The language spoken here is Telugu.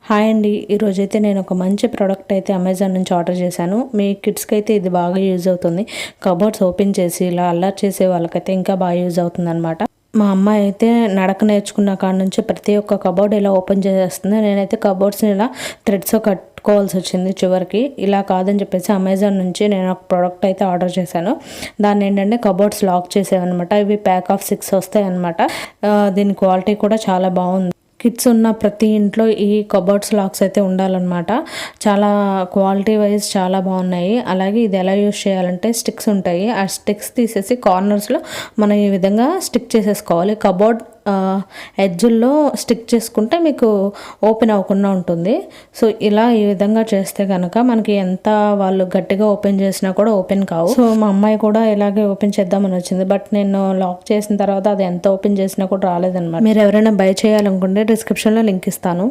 హాయ్ అండి. ఈరోజైతే నేను ఒక మంచి ప్రోడక్ట్ అయితే అమెజాన్ నుంచి ఆర్డర్ చేశాను. మీ కిడ్స్కి అయితే ఇది బాగా యూజ్ అవుతుంది. కబోర్డ్స్ ఓపెన్ చేసి ఇలా అల్లరి చేసే వాళ్ళకైతే ఇంకా బాగా యూజ్ అవుతుంది అనమాట. మా అమ్మాయి అయితే నడక నేర్చుకున్న కాడ నుంచి ప్రతి ఒక్క కబోర్డ్ ఇలా ఓపెన్ చేసేస్తుంది. నేనైతే కబోర్డ్స్ని ఇలా థ్రెడ్స్ కట్టుకోవాల్సి వచ్చింది చివరికి. ఇలా కాదని చెప్పేసి అమెజాన్ నుంచి నేను ఒక ప్రోడక్ట్ అయితే ఆర్డర్ చేశాను. దాన్ని ఏంటంటే కబోర్డ్స్ లాక్ చేసేవన్నమాట. ఇవి ప్యాక్ ఆఫ్ 6 వస్తాయి అనమాట. దీని క్వాలిటీ కూడా చాలా బాగుంది. కిడ్స్ ఉన్న ప్రతి ఇంట్లో ఈ కబోర్డ్స్ లాక్స్ అయితే ఉండాలన్నమాట. చాలా క్వాలిటీ వైజ్ చాలా బాగున్నాయి. అలాగే ఇది ఎలా యూజ్ చేయాలంటే స్టిక్స్ ఉంటాయి. ఆ స్టిక్స్ తీసేసి కార్నర్స్లో మనం ఈ విధంగా స్టిక్ చేసేసుకోవాలి. కబోర్డ్ ఎడ్జుల్లో స్టిక్ చేసుకుంటే మీకు ఓపెన్ అవ్వకుండా ఉంటుంది. సో ఇలా ఈ విధంగా చేస్తే కనుక మనకి ఎంత వాళ్ళు గట్టిగా ఓపెన్ చేసినా కూడా ఓపెన్ కావు. సో మా అమ్మాయి కూడా ఇలాగే ఓపెన్ చేద్దామని వచ్చింది. బట్ నేను లాక్ చేసిన తర్వాత అది ఎంత ఓపెన్ చేసినా కూడా రాలేదన్నమాట. మీరు ఎవరైనా బై చేయాలనుకుంటే డిస్క్రిప్షన్లో లింక్ ఇస్తాను.